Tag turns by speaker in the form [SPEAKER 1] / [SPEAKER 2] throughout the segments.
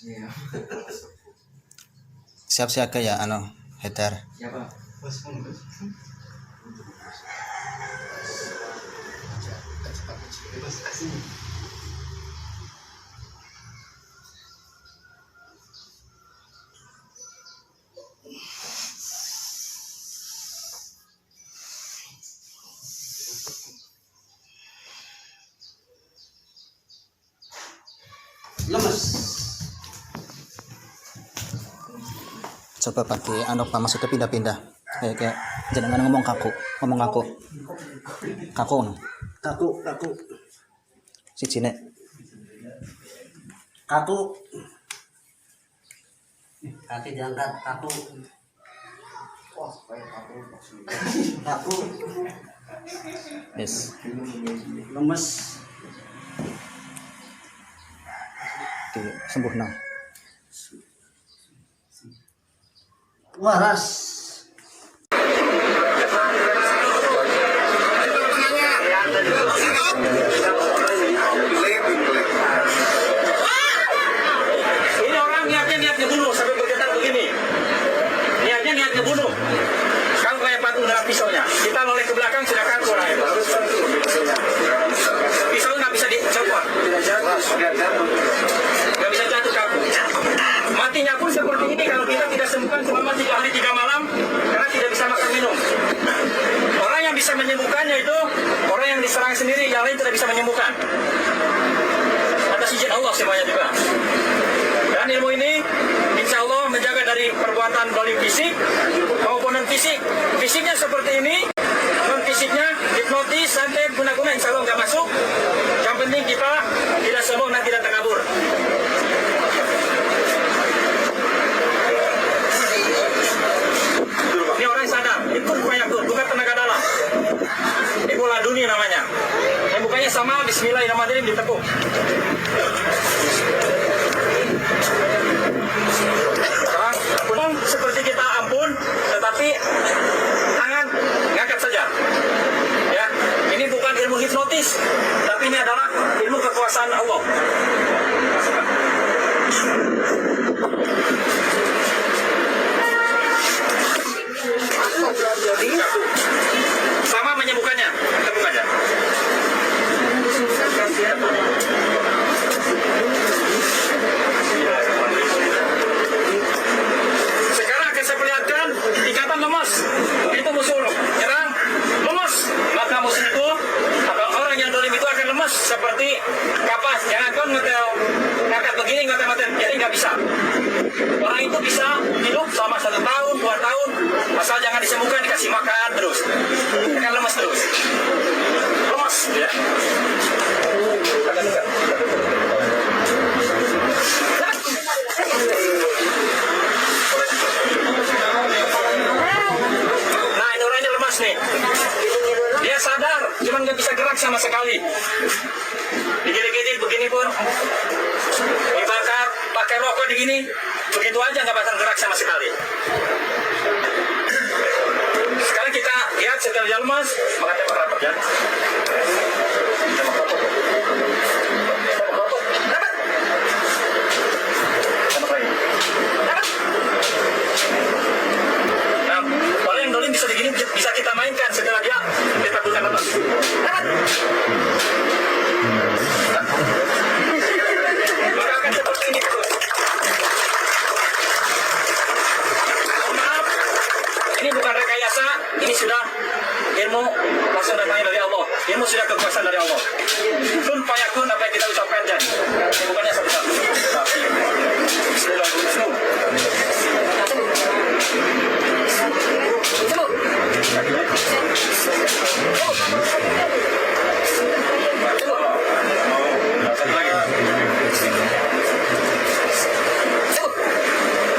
[SPEAKER 1] Iya.
[SPEAKER 2] Siap-siap ke ya hater.
[SPEAKER 1] Siapa? Bos. Lemes.
[SPEAKER 2] Coba pakai Pak, maksudnya pindah-pindah. Kayak jangan ngomong kaku. Kaku no.
[SPEAKER 1] Kaku.
[SPEAKER 2] Si Cine.
[SPEAKER 1] Kaku. Kaki diangkat, kaku. Wah, kayak kaku. Kaku.
[SPEAKER 2] Yes.
[SPEAKER 1] Lemes.
[SPEAKER 2] Oke, sembuh nah.
[SPEAKER 1] Waras.
[SPEAKER 3] Ini orang niatnya bunuh sampai bergetar begini. Niatnya bunuh. Kamu kayak patung dalam pisaunya. Kita noleh ke belakang sudah kaku orang itu. Pisau nggak bisa dicopot. Nggak bisa jatuh kaku. Matinya pun seperti ini kalau kita tidak sembuhkan selama 3 hari 3 malam karena tidak bisa makan minum. Orang yang bisa menyembuhkannya itu orang yang diserang sendiri, yang lain tidak bisa menyembuhkan. Atas izin Allah semuanya juga. Dan ilmu ini insya Allah menjaga dari perbuatan zalim fisik maupun non fisik. Fisiknya seperti ini, non fisiknya hipnotis, santet, guna-guna insya Allah nggak masuk. Yang penting kita tidak sombong dan tidak takabur. Ini orang sadar, itu bukan tenaga dalam. Ini bola dunia namanya. Yang bukanya sama, bismillahirrahmanirrahim ditekuk. Ampun seperti kita ampun, tetapi tangan ngangkat saja. Ya, ini bukan ilmu hipnotis, tapi ini adalah ilmu kekuasaan Allah. Sama menyembuhkannya, tepuk aja. Sekarang akan saya perlihatkan ikatan lemas. Itu musuh nyerang, lemas. Maka musuh itu atau orang yang zalim itu akan lemas seperti kapas. Jangan kau ngangkat begini, ngangkat jadi nggak bisa. Orang itu bisa hidup selama 1 tahun, 2 tahun, asal jangan disembuhkan, dikasih makan terus, akan lemas terus. Lemas, ya. Nah, ini orangnya lemas nih. Dia sadar, cuma nggak bisa gerak sama sekali. Digigit-gigit begini pun, dibakar, pakai rokok begini, begitu aja nggak bakal gerak sama sekali. Sekarang kita lihat setelah dia lemas, maka tembak rapat ya. Nah, kalau yang dolim bisa begini, bisa kita mainkan setelah dia bukan lemas. Maka akan seperti ini terus. Maaf, ini bukan rekayasa, ini sudah ilmu langsung datangnya dari Allah. Ilmu sudah kekuasaan dari Allah. Kun fayakun apa yang kita ucapkan jadi. Ini bukannya satu-satu. Bismillahirrahmanirrahim.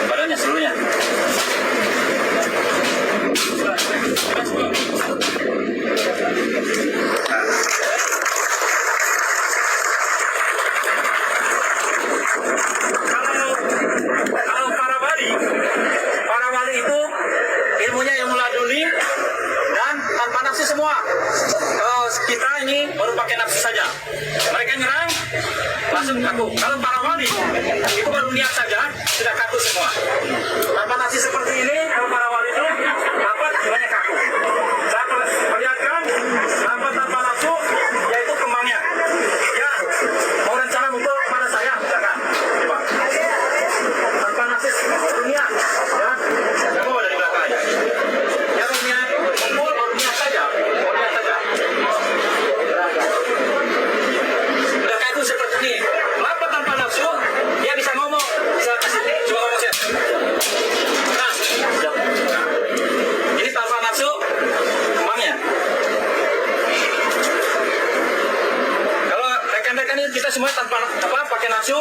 [SPEAKER 3] Badannya seluruhnya. Kalau para wali itu ilmunya yang muladuni dan tanpa nafsu semua. Kalau kita ini baru pakai nafsu saja. Mereka nyerang langsung kaku. Kalau para wali Itu baru niat saja, sudah kaku semua. Tanpa nasi seperti ini, kalau para wali itu dapat semuanya kaku. Saya perlihatkan, tanpa nafsu, yaitu kembangnya. Ya, mau rencana mukul kepada saya, misalkan. Coba. Tanpa nasi baru niat, ya. Saya bawa dari belakang aja. Ya, baru niat mukul, baru niat saja. Baru niat saja. Udah kaku seperti ini. Kenapa tanpa nafsu? Dia bisa ngomong, bisa kasih. Coba ngomong saya. Nah, ini tanpa nafsu, kembangnya. Kalau rekan-rekan ini kita semua tanpa pakai nafsu,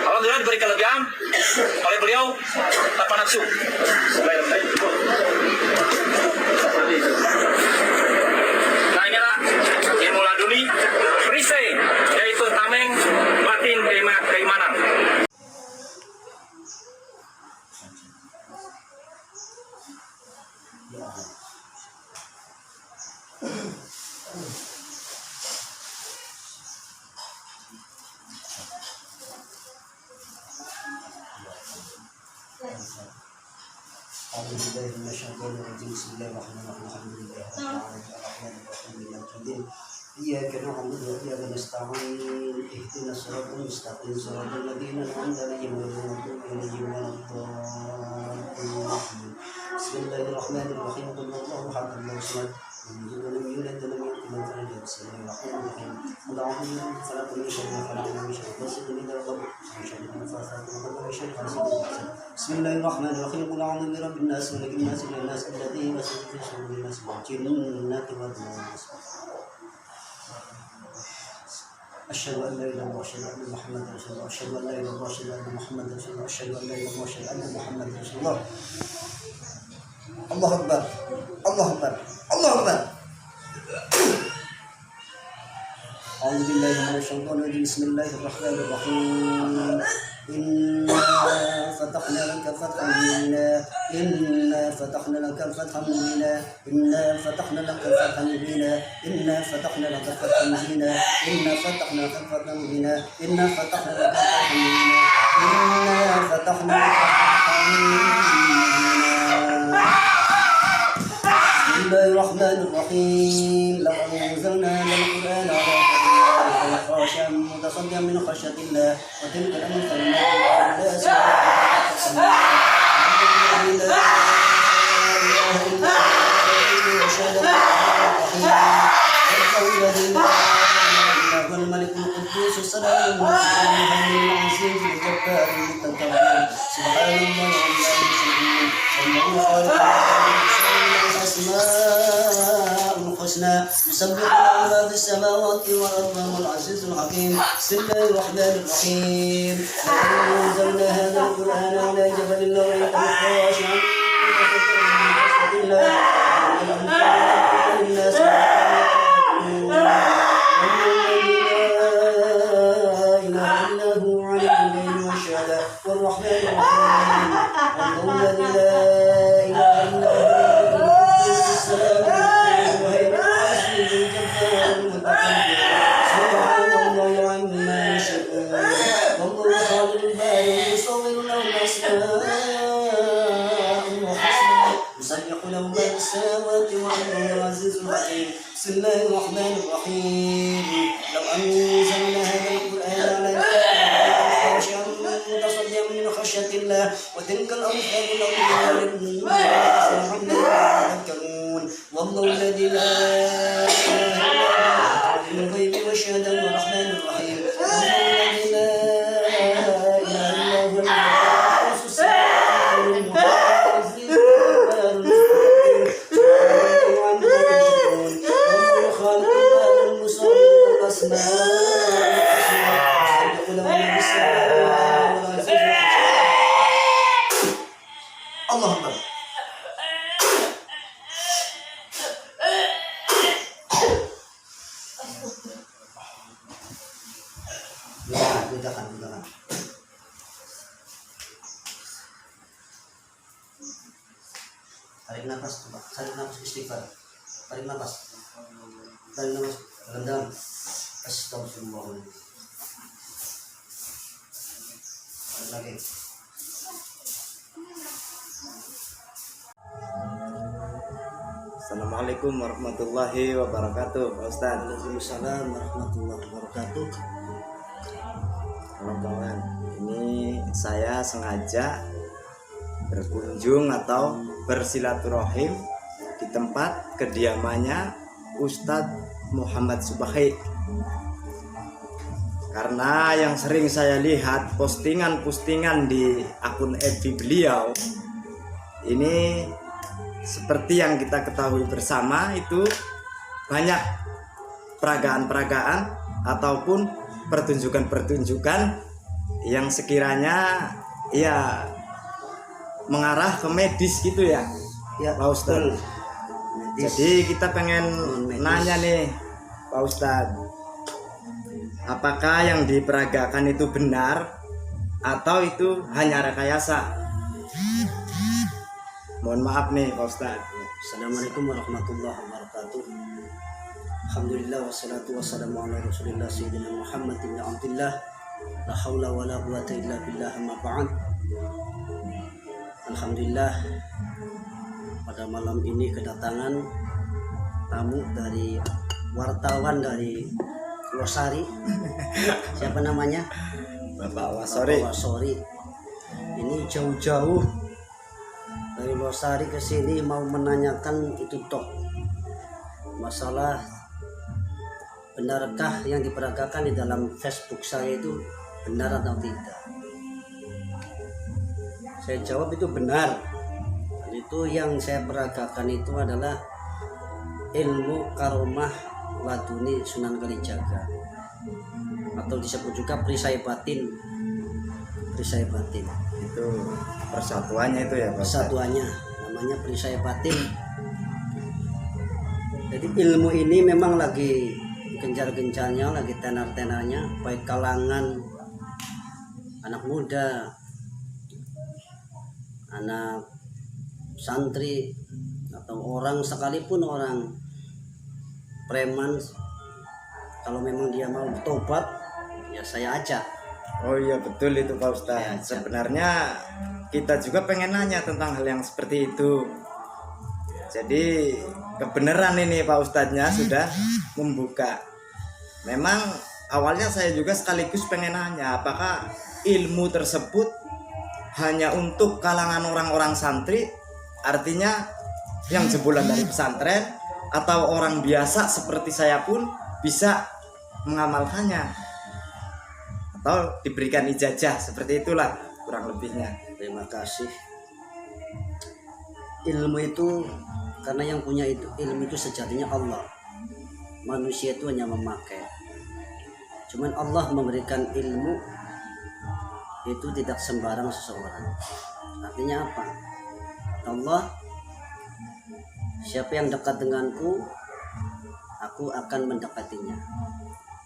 [SPEAKER 3] alhamdulillah diberi kelebihan oleh beliau tanpa nafsu. Nah inilah ilmu laduni perisai, yaitu tameng batin keimanan.
[SPEAKER 1] Alhamdulillah, Bismillahirrahmanirrahim. Bismillahirrahmanirrahim. Alhamdulillah, Ar-Rahman Ar-Rahim, Maliki Yawmiddin. إياك نعبد وإياك نستعين اهدنا الصراط المستقيم صراط الذين أنعمت عليهم غير المغضوب عليهم ولا الضالين بسم الله الرحمن الرحيم قل هو الله أحد الله الصمد لم يلد ولم يولد ولم يكن له كفوا أحد بسم الله الرحمن الرحيم قل أعوذ بالله من فلق من شر ما خلق ومن شر غاسق إذا وقب ومن شر النفاثات في العقد ومن شر حاسد إذا حسد بسم الله الرحمن الرحيم قل أعوذ برب الناس ملك الناس إله الناس الذي يوسوس في صدور الناس من الجنة والناس أشهد أن لا إله إلا الله أشهد أن محمدا رسول الله أشهد أن لا إله إلا الله أشهد أن محمدا رسول الله أشهد أن لا إله إلا الله أشهد أن محمدا رسول الله الله أكبر الله أكبر الله أكبر أعوذ بالله من الشيطان الرجيم بسم الله الرحمن الرحيم إنا فتحنا لك فتحا مبينا إنا فتحنا لك فتحا مبينا إنا فتحنا لك فتحا مبينا إنا فتحنا لك فتحا مبينا إنا فتحنا لك فتحا مبينا إنا فتحنا لك فتحا مبينا إنا فتحنا لك فتحا مبينا بسم الله الرحمن الرحيم لو أنزلنا هذا القرآن على خاشعا متصدعا من خشية الله وتلك الأمثال الناس الملك القدوس السلام المؤمن العزيز الجبار المتكبر سبحان الله والله خالق الأسماء الحسنى يسبح له ما في السماوات والأرض وهو العزيز الحكيم بسم الله الرحمن الرحيم لقد أنزلنا هذا القرآن على جبل لرأيته خاشعا من الله الناس والرحمن الرحيم الله الذي لا إله إلا هو السلام المهيمن العزيز الجبار المتكبر سبحان الله عما يشركون والله خالق الباري يصور له الأسماء الحسنى يسبح له ما في السماوات والأرض العزيز الحكيم بسم الله الرحمن الرحيم لو أنزلنا هذا القرآن على متصدعا من خشية الله وتلك الأمثال لهم يتذكرون والله الذي لا إله إلا هو الغيب والشهادة الرحمن الرحيم والله الذي لا إله إلا هو القدوس السلام المؤمن والله خالق المصور والأسماء الله أكبر bedakan tarik nafas, tarik nafas istighfar, tarik nafas dalam astagfirullahaladzim. lagi.
[SPEAKER 4] Assalamualaikum warahmatullahi wabarakatuh, Pak Ustadz.
[SPEAKER 1] Waalaikumsalam warahmatullahi wabarakatuh.
[SPEAKER 4] Kawan-kawan, ini saya sengaja berkunjung atau bersilaturahim di tempat kediamannya Ustadz Muhammad Subahi. Karena yang sering saya lihat postingan-postingan di akun FB beliau ini, seperti yang kita ketahui bersama, itu banyak peragaan-peragaan ataupun pertunjukan-pertunjukan yang sekiranya ya mengarah ke medis gitu ya,
[SPEAKER 1] Ya,
[SPEAKER 4] Pak Ustadz.
[SPEAKER 1] Medis.
[SPEAKER 4] Jadi kita pengen
[SPEAKER 1] Medis.
[SPEAKER 4] nanya nih, Pak Ustadz, apakah yang diperagakan itu benar atau itu hanya rekayasa? Mohon maaf nih, Pak Ustadz.
[SPEAKER 1] Assalamualaikum warahmatullahi wabarakatuh. Alhamdulillah wassalatu wassalamu ala Rasulillah sayyidina Muhammad ibn Abdullah. La haula wala quwata illa billah, amma ba'd. Alhamdulillah, pada malam ini kedatangan tamu dari wartawan dari Losari. Siapa namanya?
[SPEAKER 4] Bapak Wasori.
[SPEAKER 1] Bapak Wasori. Ini jauh-jauh dari Losari ke sini mau menanyakan itu toh masalah benarkah yang diperagakan di dalam Facebook saya itu benar atau tidak. Saya jawab itu benar. Dan itu yang saya peragakan itu adalah ilmu karomah laduni Sunan Kalijaga, atau disebut juga perisai batin. Perisai batin
[SPEAKER 4] Itu persatuannya itu ya, Pak Ustadz?
[SPEAKER 1] persatuannya namanya perisai batin. Jadi ilmu ini memang lagi gencar-gencarnya, lagi tenar-tenarnya, baik kalangan anak muda, anak santri, atau orang sekalipun orang preman, kalau memang dia mau tobat ya saya ajak.
[SPEAKER 4] Oh iya, betul itu, Pak Ustadz.
[SPEAKER 1] Ya,
[SPEAKER 4] Sebenarnya kita juga pengen nanya tentang hal yang seperti itu. Jadi kebenaran ini Pak Ustadznya sudah membuka. Memang awalnya saya juga sekaligus pengen nanya, apakah ilmu tersebut hanya untuk kalangan orang-orang santri, artinya yang jebolan dari pesantren, atau orang biasa seperti saya pun bisa mengamalkannya, atau diberikan ijazah, seperti itulah kurang lebihnya.
[SPEAKER 1] Terima kasih. Ilmu itu, karena yang punya itu ilmu itu sejatinya Allah. Manusia itu hanya memakai. Cuman Allah memberikan ilmu itu tidak sembarang seseorang. Artinya apa? Allah, siapa yang dekat denganku, aku akan mendekatinya.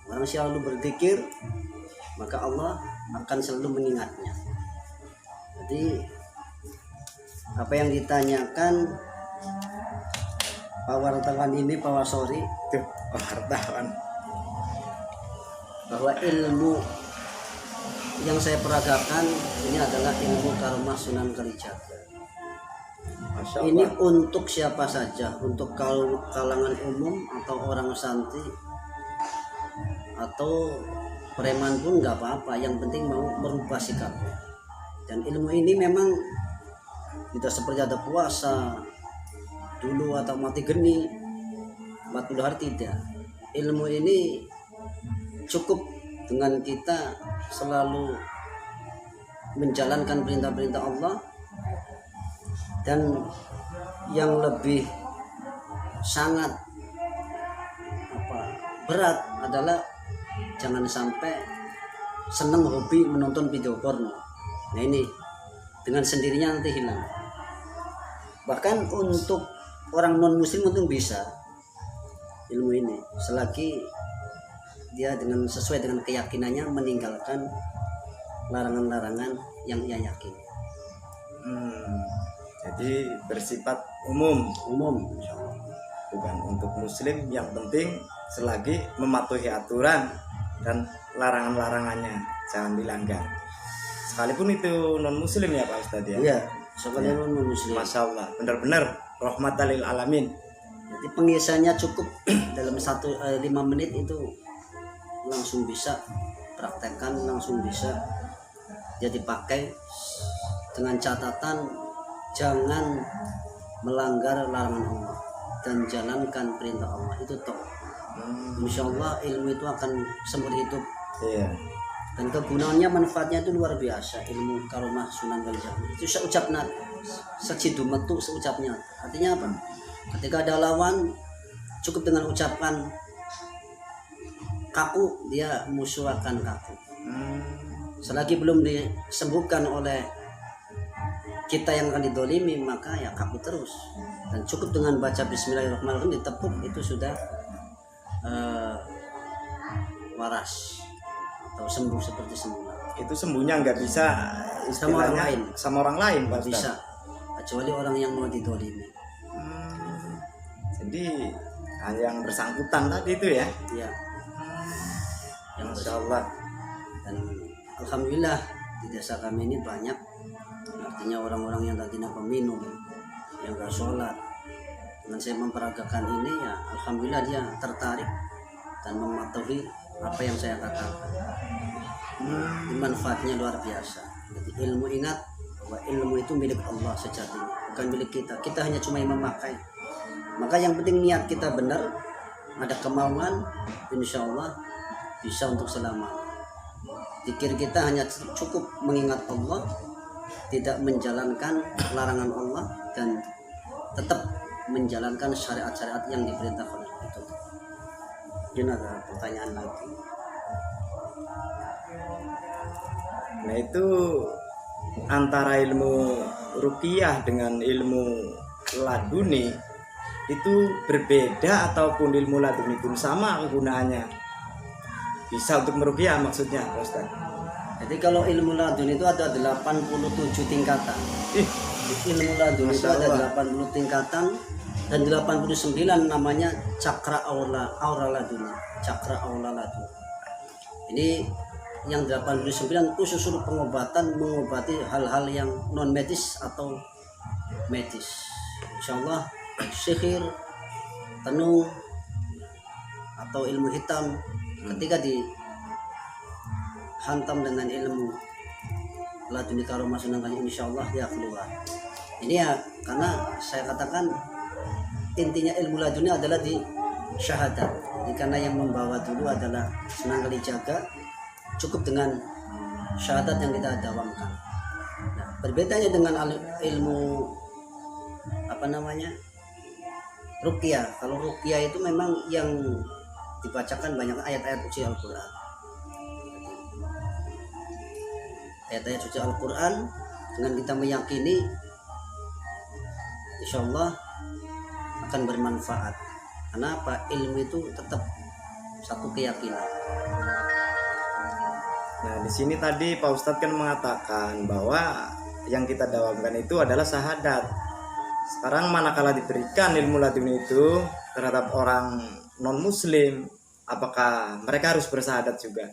[SPEAKER 1] Orang selalu berzikir, maka Allah akan selalu mengingatnya. Jadi apa yang ditanyakan Pak wartawan ini, Pak Wasori,
[SPEAKER 4] Tuh, wartawan.
[SPEAKER 1] bahwa ilmu yang saya peragakan ini adalah ilmu karomah Sunan Kalijaga.
[SPEAKER 4] Masya
[SPEAKER 1] Ini
[SPEAKER 4] Allah.
[SPEAKER 1] untuk siapa saja, untuk kalangan umum atau orang santri atau preman pun nggak apa-apa, yang penting mau merubah sikapnya. Dan ilmu ini memang tidak seperti ada puasa dulu atau mati geni 40 hari, tidak. Ilmu ini cukup dengan kita selalu menjalankan perintah-perintah Allah, dan yang lebih sangat berat adalah jangan sampai senang hobi menonton video porno. Nah ini dengan sendirinya nanti hilang. Bahkan untuk orang non muslim itu bisa ilmu ini selagi dia dengan sesuai dengan keyakinannya meninggalkan larangan-larangan yang ia yakini.
[SPEAKER 4] Jadi bersifat umum,
[SPEAKER 1] Insya Allah.
[SPEAKER 4] bukan untuk muslim. Yang penting selagi mematuhi aturan dan larangan-larangannya jangan dilanggar. sekalipun itu non muslim ya Pak Ustadz ya.
[SPEAKER 1] Iya, sebagai non muslim.
[SPEAKER 4] Masya Allah, benar-benar rahmatan lil alamin.
[SPEAKER 1] Jadi pengisahannya cukup dalam 5 menit itu langsung bisa praktekkan, langsung bisa jadi pakai, dengan catatan jangan melanggar larangan Allah dan jalankan perintah Allah, itu toh. Insya Allah ilmu itu akan seumur hidup.
[SPEAKER 4] Iya.
[SPEAKER 1] Dan kegunaannya, manfaatnya itu luar biasa. Ilmu karomah sunan kalijaga itu seucapnya sejidu metu, seucapnya. Artinya apa? Ketika ada lawan, cukup dengan ucapan kaku, dia musuh akan kaku. Selagi belum disembuhkan oleh kita yang akan didolimi, maka ya kaku terus. Dan cukup dengan baca Bismillahirrahmanirrahim, ditepuk, itu sudah waras atau sembuh seperti semula.
[SPEAKER 4] Itu sembuhnya nggak bisa
[SPEAKER 1] Sama orang
[SPEAKER 4] istilahnya
[SPEAKER 1] lain.
[SPEAKER 4] sama orang lain Pak Ustadz.
[SPEAKER 1] Bisa, kecuali orang yang mau didolimi.
[SPEAKER 4] Jadi yang bersangkutan tadi itu ya.
[SPEAKER 1] Ya, yang
[SPEAKER 4] Masya Allah.
[SPEAKER 1] dan alhamdulillah di desa kami ini banyak, artinya orang-orang yang tadinya peminum, yang gak sholat. Dengan saya memperagakan ini, ya alhamdulillah dia tertarik dan mematuhi apa yang saya katakan. Manfaatnya luar biasa. Jadi ilmu, ingat bahwa ilmu itu milik Allah sejatinya, bukan milik kita. Kita hanya cuma yang memakai. Maka yang penting niat kita benar, ada kemauan, insya Allah bisa untuk selamanya. Pikir kita hanya cukup mengingat Allah, tidak menjalankan larangan Allah, dan tetap menjalankan syariat-syariat yang diperintahkan itu. Ini ada pertanyaan lagi.
[SPEAKER 4] Nah itu antara ilmu ruqyah dengan ilmu laduni itu berbeda, ataupun ilmu laduni pun sama kegunaannya, bisa untuk meruqyah maksudnya Pak Ustadz.
[SPEAKER 1] Jadi kalau ilmu ladun itu ada 87 tingkatan. Ilmu ladun itu
[SPEAKER 4] Masya
[SPEAKER 1] ada
[SPEAKER 4] Allah.
[SPEAKER 1] 80 tingkatan, dan 89 namanya cakra aura laduni. Cakra aura laduni. Ini yang 89 khusus untuk pengobatan, mengobati hal-hal yang non medis atau medis. Insyaallah sihir, tenung atau ilmu hitam, ketika dihantam dengan ilmu laduni karomah sunan kalijaga, insyaallah dia keluar. Ini ya karena saya katakan intinya ilmu laduni adalah di syahadat. Jadi karena yang membawa dulu adalah Sunan Kalijaga, cukup dengan syahadat yang kita dawamkan. Nah, berbedanya dengan ilmu ruqyah. Kalau ruqyah itu memang yang dibacakan banyak ayat-ayat suci Al-Quran. Ayat-ayat suci Al-Quran dengan kita meyakini, insya Allah akan bermanfaat. Kenapa? Ilmu itu tetap satu keyakinan.
[SPEAKER 4] Nah di sini tadi Pak Ustadz kan mengatakan bahwa yang kita dawamkan itu adalah syahadat. Sekarang manakala diberikan ilmu laduni itu terhadap orang non muslim, apakah mereka harus bersyahadat juga?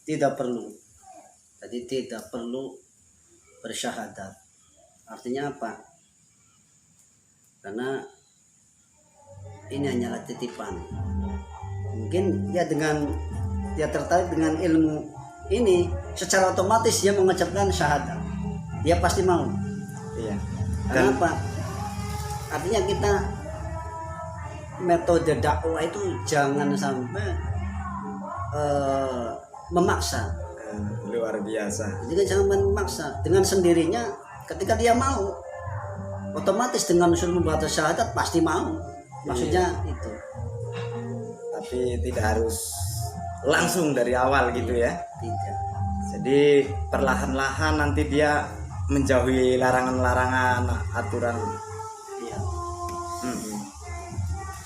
[SPEAKER 1] Tidak perlu. Jadi tidak perlu bersyahadat. Artinya apa? Karena ini hanyalah titipan. Mungkin ya dengan dia tertarik dengan ilmu ini, secara otomatis dia mengucapkan syahadat. Dia pasti mau.
[SPEAKER 4] Iya.
[SPEAKER 1] Kenapa? Artinya kita metode dakwah itu jangan sampai memaksa.
[SPEAKER 4] Luar biasa.
[SPEAKER 1] Jadi jangan memaksa. Dengan sendirinya ketika dia mau, otomatis dengan usul membaca syahadat pasti mau. Maksudnya itu.
[SPEAKER 4] Tapi tidak harus langsung dari awal gitu ya.
[SPEAKER 1] Tidak.
[SPEAKER 4] Jadi perlahan-lahan nanti dia menjauhi larangan-larangan aturan.
[SPEAKER 1] Iya.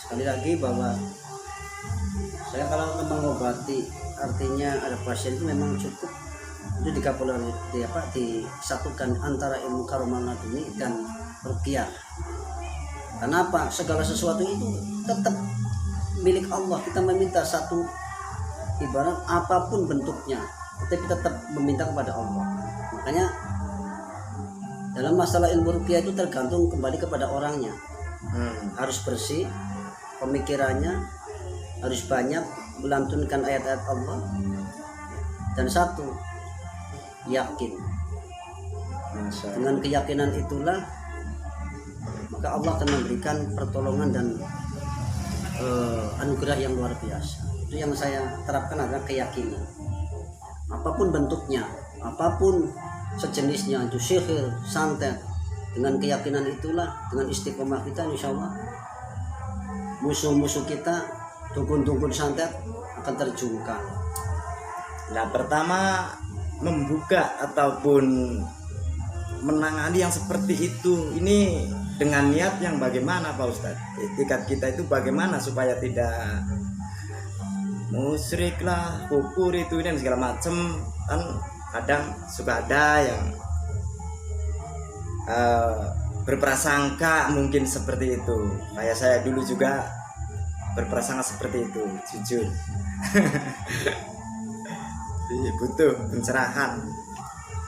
[SPEAKER 1] Sekali lagi bahwa saya kalau mengobati, artinya ada pasien itu memang cukup itu disatukan antara ilmu karomah laduni dan ruqyah. Kenapa? Segala sesuatu itu tetap milik Allah. Kita meminta satu, ibarat apapun bentuknya, tetapi tetap meminta kepada Allah. Makanya dalam masalah ilmu ruqyah itu tergantung kembali kepada orangnya. Harus bersih pemikirannya, harus banyak melantunkan ayat-ayat Allah, dan satu, yakin. Dengan keyakinan itulah maka Allah akan memberikan pertolongan dan anugerah yang luar biasa. Itu yang saya terapkan adalah keyakinan. Apapun bentuknya, apapun sejenisnya, itu sihir, santet, dengan keyakinan itulah, dengan istiqomah kita, insya Allah musuh-musuh kita, dukun-dukun santet akan terjungkal.
[SPEAKER 4] Nah, pertama membuka ataupun menangani yang seperti itu ini dengan niat yang bagaimana Pak Ustadz? Etikat kita itu bagaimana supaya tidak musyrik lah, kufur itu dan segala macam. Kan kadang suka ada yang berprasangka mungkin seperti itu. Kayak saya dulu juga berprasangka seperti itu, jujur. Jadi butuh pencerahan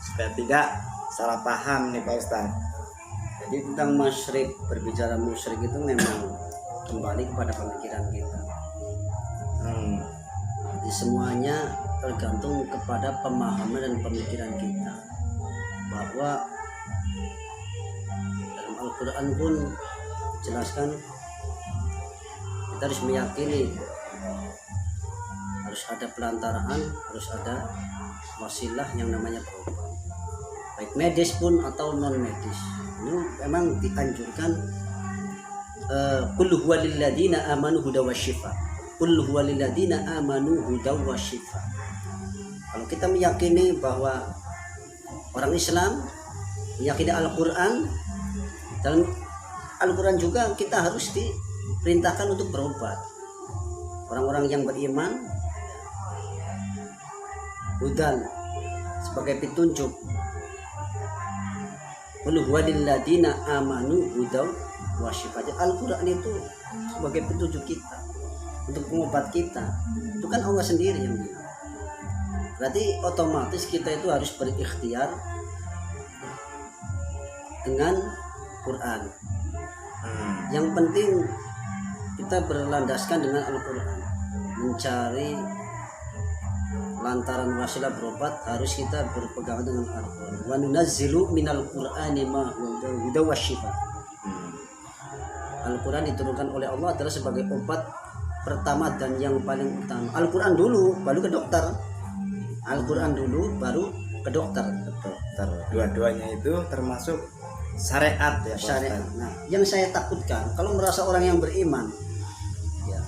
[SPEAKER 4] supaya tidak salah paham nih Pak Ustadz.
[SPEAKER 1] Jadi tentang musyrik, berbicara musyrik itu memang kembali kepada pemikiran kita. Jadi semuanya tergantung kepada pemahaman dan pemikiran kita. Bahwa dalam Al-Quran pun jelaskan kita harus meyakini harus ada pelantaraan, harus ada wasilah yang namanya berobat, baik medis pun atau non medis. Ini memang dianjurkan. Qul huwa lil ladzina amanu huda wasyifa. Qul huwa lil ladzina amanu huda wasyifa. Kalau kita meyakini bahwa orang Islam meyakini Al-Quran, dalam Al-Quran juga kita harus diperintahkan untuk berobat. Orang-orang yang beriman, hudan sebagai petunjuk. Qul huwa lil ladzina amanu hudaw wa shifaa. Al-Qur'an itu sebagai petunjuk kita, untuk pengobat kita. Itu kan Allah sendiri yang bilang. Berarti otomatis kita itu harus berikhtiar dengan Quran. Yang penting kita berlandaskan dengan Al-Quran, mencari lantaran wasilah berobat, harus kita berpegang dengan Al-Quran. Wa nunazzilu minal Qur'ani ma huwa wasyifaa. Al-Quran diturunkan oleh Allah adalah sebagai obat pertama dan yang paling utama. Al-Quran dulu, baru ke dokter. Al-Quran dulu, baru ke dokter.
[SPEAKER 4] Dua-duanya itu termasuk syariat ya Pak
[SPEAKER 1] Syariat.
[SPEAKER 4] Ustadz.
[SPEAKER 1] Nah, yang saya takutkan kalau merasa orang yang beriman, ya,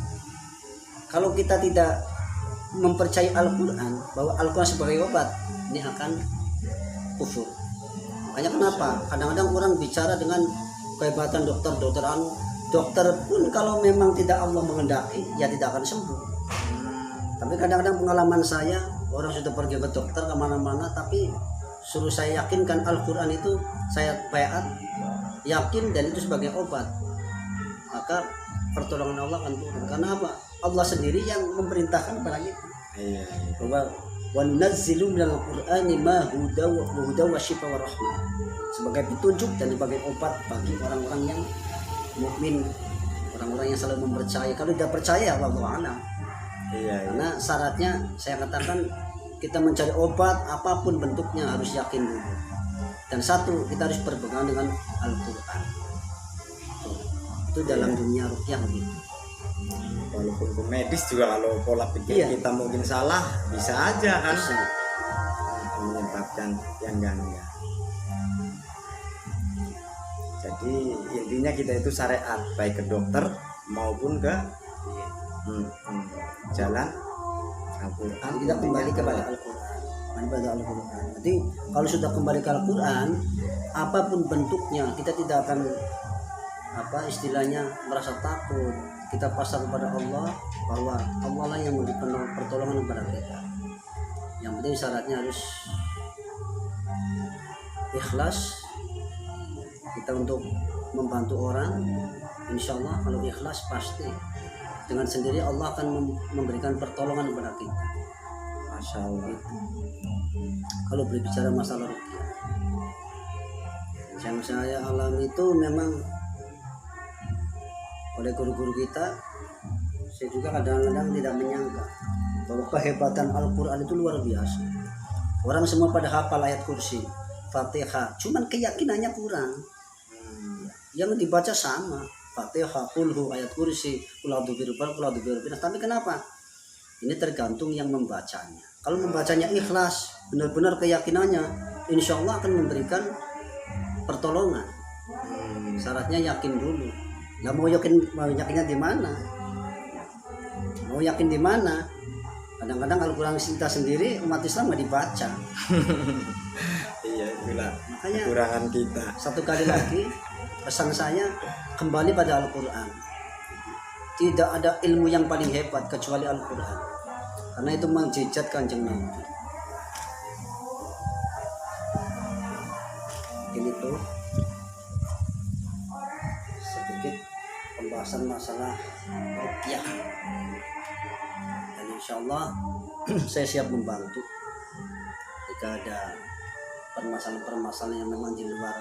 [SPEAKER 1] kalau kita tidak mempercayai Al-Quran, bahwa Al-Quran sebagai obat, ini akan kufur. Makanya kenapa? Kadang-kadang orang bicara dengan kehebatan dokter anu, dokter pun kalau memang tidak Allah menghendaki, ya tidak akan sembuh. Tapi kadang-kadang pengalaman saya, orang sudah pergi ke dokter kemana-mana, tapi suruh saya yakinkan Al-Quran itu saya bayat, yakin, dan itu sebagai obat, maka pertolongan Allah akan turun. Karena apa? Allah sendiri yang memerintahkan kepada kita.
[SPEAKER 4] Iya.
[SPEAKER 1] Bahwa wa nunazzilu minal Qur'ani ma huda wa syifaa wa rahmah, sebagai petunjuk dan sebagai obat bagi orang-orang yang mukmin, orang-orang yang selalu mempercayai. Kalau tidak percaya, wallahu a'lam.
[SPEAKER 4] Iya.
[SPEAKER 1] Karena syaratnya saya katakan kita mencari obat apapun bentuknya harus yakin dulu. Dan satu, kita harus berpegang dengan Al-Quran. Itu dalam dunia ruqyah begitu.
[SPEAKER 4] Walaupun ke medis juga kalau pola pikir kita mungkin salah, bisa aja kan
[SPEAKER 1] Bisa.
[SPEAKER 4] menyebabkan yang enggak. Jadi intinya kita itu syariat, baik ke dokter maupun ke jalan Al-Quran.
[SPEAKER 1] Kita kembali kepada Al-Quran. Jadi kalau sudah kembali ke Al-Quran, apapun bentuknya, kita tidak akan istilahnya merasa takut. Kita pasrah kepada Allah, bahwa Allah lah yang memberikan pertolongan kepada kita. Yang penting syaratnya harus ikhlas. Kita untuk membantu orang, insya Allah kalau ikhlas pasti dengan sendiri Allah akan memberikan pertolongan kepada kita. Masya Allah. Kalau berbicara masalah ruqyah, Yang saya alami itu memang oleh guru-guru kita, saya juga kadang-kadang tidak menyangka bahwa kehebatan Al-Quran itu luar biasa. Orang semua pada hafal ayat kursi, Fatihah, cuman keyakinannya kurang. Yang dibaca sama, Fatihah, kulhu, ayat kursi, kuladu birbal, tapi kenapa? Ini tergantung yang membacanya. Kalau membacanya ikhlas, benar-benar keyakinannya, insya Allah akan memberikan pertolongan. Syaratnya yakin dulu. Nggak mau yakinnya di mana? Mau yakin di mana? Kadang-kadang Al-Quran kita sendiri umat Islam nggak dibaca.
[SPEAKER 4] Iya, itulah
[SPEAKER 1] Makanya
[SPEAKER 4] kekurangan kita.
[SPEAKER 1] satu kali lagi pesan saya, kembali pada Al-Quran. Tidak ada ilmu yang paling hebat kecuali Al-Quran, karena itu menjejat Kanjeng Nabi. Ini tuh sedikit pembahasan masalah ruqyah, dan insya Allah saya siap membantu jika ada permasalahan-permasalahan yang memang di luar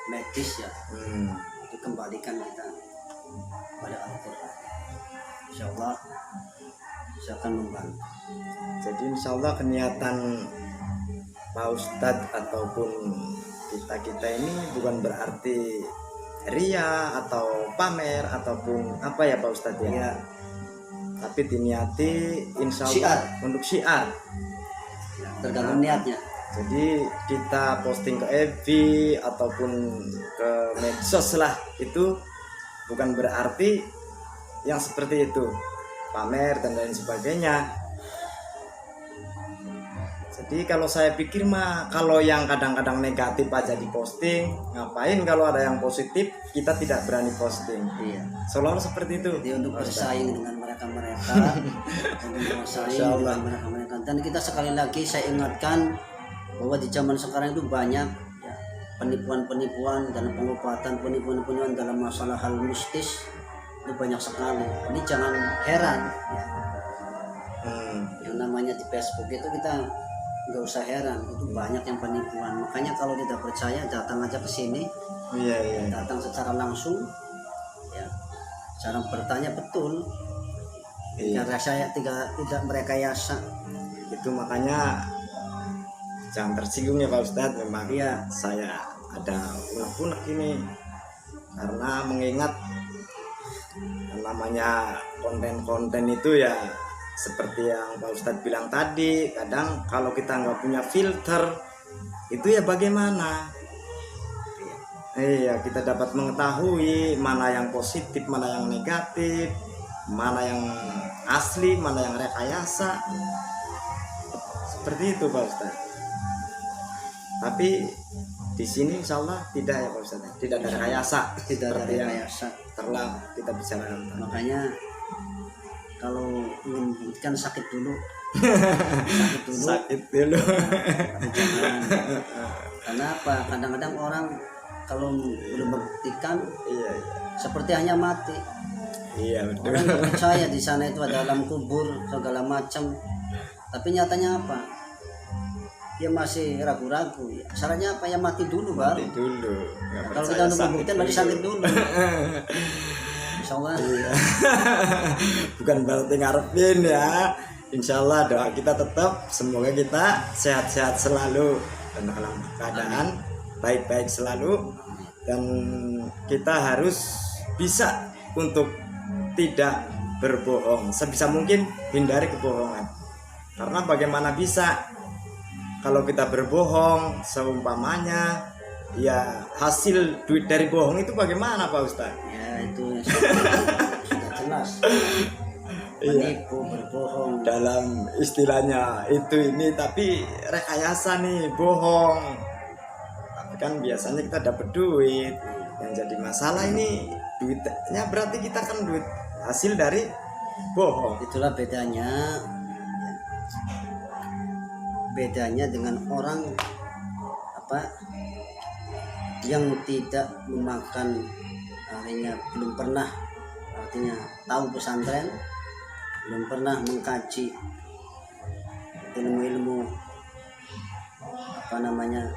[SPEAKER 1] medis ya. Itu kembalikan kita pada Al-Quran. Insya Allah saya akan membantu.
[SPEAKER 4] Jadi insya Allah niatan Pak Ustadz ataupun kita ini bukan berarti ria atau pamer ataupun apa ya Pak Ustadz ya.
[SPEAKER 1] Ya,
[SPEAKER 4] Tapi diniati insya Allah
[SPEAKER 1] Syiar.
[SPEAKER 4] untuk syiar.
[SPEAKER 1] tergantung niatnya.
[SPEAKER 4] Jadi kita posting ke FB ataupun ke medsos lah, itu bukan berarti yang seperti itu, pamer dan lain sebagainya. Jadi kalau saya pikir mah, kalau yang kadang-kadang negatif aja diposting, ngapain kalau ada yang positif kita tidak berani posting.
[SPEAKER 1] Iya.
[SPEAKER 4] Selalu seperti itu.
[SPEAKER 1] Jadi untuk bersaing dengan mereka-mereka, untuk bersaing dengan mereka-mereka. Dan kita sekali lagi saya ingatkan bahwa di zaman sekarang itu banyak ya, penipuan-penipuan dan pengobatan, penipuan-penipuan dalam masalah hal mistis itu banyak sekali. Ini jangan heran ya. Yang namanya di Facebook itu kita nggak usah heran, itu banyak yang penipuan. Makanya kalau tidak percaya datang aja ke sini,
[SPEAKER 4] Iya.
[SPEAKER 1] datang secara langsung ya, cara bertanya betul. Karena saya tidak merekayasa.
[SPEAKER 4] Itu makanya jangan tersinggung ya Pak Ustadz, memang
[SPEAKER 1] Iya.
[SPEAKER 4] saya ada unek-unek ini karena mengingat yang namanya konten-konten itu ya seperti yang Pak Ustadz bilang tadi, kadang kalau kita nggak punya filter itu ya bagaimana? Iya, kita dapat mengetahui mana yang positif, mana yang negatif, mana yang asli, mana yang rekayasa. Seperti itu Pak Ustadz. Tapi di sini insya Allah tidak ya Pak Ustadz, tidak ada rekayasa,
[SPEAKER 1] Tidak ada
[SPEAKER 4] seperti yang
[SPEAKER 1] rekayasa.
[SPEAKER 4] telah kita bicarakan.
[SPEAKER 1] Makanya kalau ingin membuktikan sakit dulu,
[SPEAKER 4] Sakit dulu.
[SPEAKER 1] tapi jangan. Karena apa? Kadang-kadang orang kalau belum membuktikan
[SPEAKER 4] Iya,
[SPEAKER 1] seperti hanya mati.
[SPEAKER 4] iya betul.
[SPEAKER 1] Orang nggak percaya di sana itu ada alam kubur segala macam. Tapi nyatanya apa? Dia masih ragu-ragu. Syaratnya apa? Ya mati dulu baru.
[SPEAKER 4] Mati dulu. Nggak
[SPEAKER 1] Kalau
[SPEAKER 4] percaya,
[SPEAKER 1] kita untuk membuktikan berarti sakit dulu. Insya Allah.
[SPEAKER 4] Bukan berarti ngarepin ya. Insya Allah doa kita tetap semoga kita sehat-sehat selalu dan dalam keadaan baik-baik selalu, dan kita harus bisa untuk tidak berbohong, sebisa mungkin hindari kebohongan. Karena bagaimana bisa kalau kita berbohong, seumpamanya ya hasil duit dari bohong itu bagaimana Pak Ustadz?
[SPEAKER 1] Ya itu sudah jelas. Menipu, berbohong.
[SPEAKER 4] Dalam istilahnya itu ini, tapi rekayasa nih, bohong. Tapi kan biasanya kita dapat duit. Yang jadi masalah ini duitnya, berarti kita kan duit hasil dari bohong.
[SPEAKER 1] Itulah bedanya. Bedanya dengan orang apa yang tidak memakan, artinya belum pernah, artinya tahu pesantren, belum pernah mengkaji ilmu-ilmu apa namanya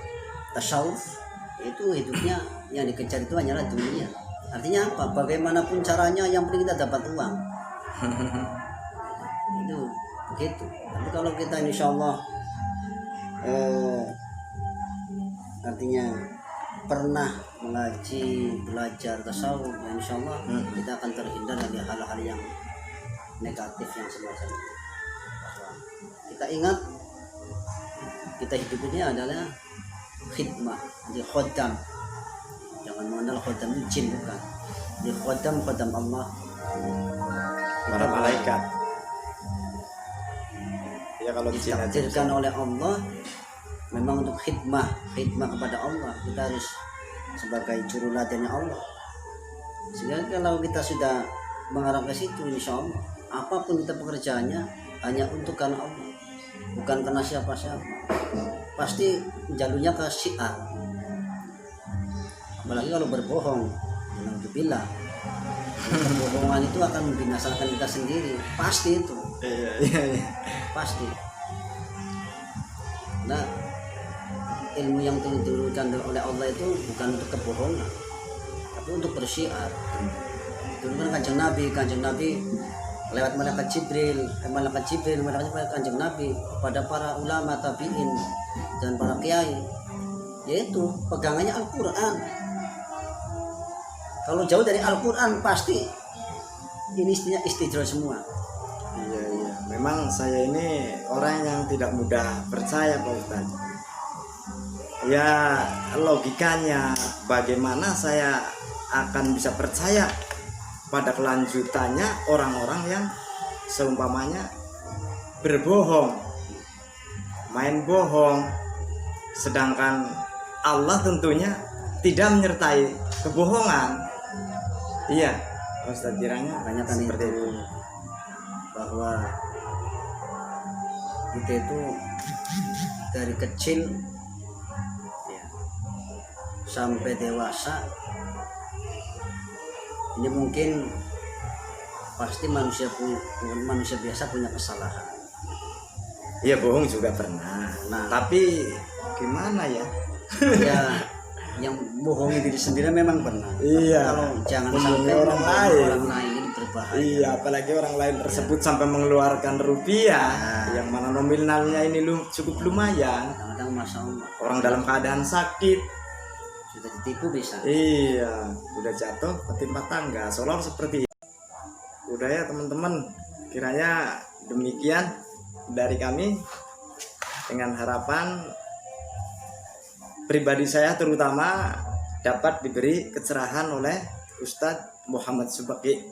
[SPEAKER 1] tasawuf, itu hidupnya yang dikejar itu hanyalah dunia. Artinya apa? Bagaimanapun caranya yang penting kita dapat uang. Itu begitu. Tapi kalau kita insya Allah artinya pernah mengaji, belajar tasawuf, ya insya Allah kita akan terhindar dari hal-hal yang negatif yang semacam itu. Bahwa kita ingat kita hidup ini adalah khidmah, di khodam. Jangan mengenal khodam itu jin, bukan. Di khodam Allah,
[SPEAKER 4] para malaikat. Ya kalau jin aja
[SPEAKER 1] ditakdirkan oleh Allah memang untuk khidmah kepada Allah. Kita harus sebagai juruladannya Allah. Sehingga kalau kita sudah mengarah ke situ, insya Allah apapun kita pekerjaannya hanya untuk karena Allah, bukan karena siapa-siapa. Pasti jalurnya ke syiar. Apalagi kalau berbohong, alhamdulillah, kebohongan itu akan membinasakan kita sendiri. Pasti itu.
[SPEAKER 4] Iya.
[SPEAKER 1] Pasti. Nah, ilmu yang diturunkan oleh Allah itu bukan untuk kebohongan, tapi untuk bersyiar. Turunkan kanjeng Nabi lewat malaikat Jibril kanjeng Nabi kepada para ulama tabiin dan para kiai, yaitu pegangannya Al-Quran. Kalau jauh dari Al-Quran pasti ini istidraj semua.
[SPEAKER 4] Iya. Memang saya ini orang yang tidak mudah percaya Pak Ustadz. Ya logikanya bagaimana saya akan bisa percaya pada kelanjutannya orang-orang yang seumpamanya berbohong, main bohong, sedangkan Allah tentunya tidak menyertai kebohongan. Iya, Ustadz kiranya
[SPEAKER 1] Makanya kan
[SPEAKER 4] seperti
[SPEAKER 1] itu bahwa kita itu dari kecil ya, sampai dewasa ini mungkin pasti manusia biasa punya kesalahan.
[SPEAKER 4] Iya, bohong juga pernah.
[SPEAKER 1] Nah.
[SPEAKER 4] Tapi gimana ya?
[SPEAKER 1] Ya yang bohongi diri sendiri memang pernah.
[SPEAKER 4] Iya.
[SPEAKER 1] Kalau jangan
[SPEAKER 4] Membohongi
[SPEAKER 1] sampai
[SPEAKER 4] orang lain.
[SPEAKER 1] orang lain ini berbahaya.
[SPEAKER 4] Iya, apalagi orang lain tersebut sampai mengeluarkan rupiah yang mana nominalnya ini cukup lumayan.
[SPEAKER 1] Kadang-kadang masya Allah
[SPEAKER 4] Orang dalam keadaan sakit,
[SPEAKER 1] sudah ditipu bisa.
[SPEAKER 4] iya, udah jatuh ketimpa tangga, seolah seperti itu. Udah ya teman-teman, kiranya demikian dari kami, dengan harapan pribadi saya terutama dapat diberi kecerahan oleh Ustadz Muhammad Subaki.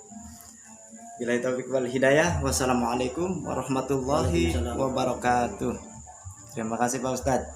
[SPEAKER 4] Billahi taufiq wal hidayah. Wassalamualaikum warahmatullahi wabarakatuh. Terima kasih Pak Ustadz.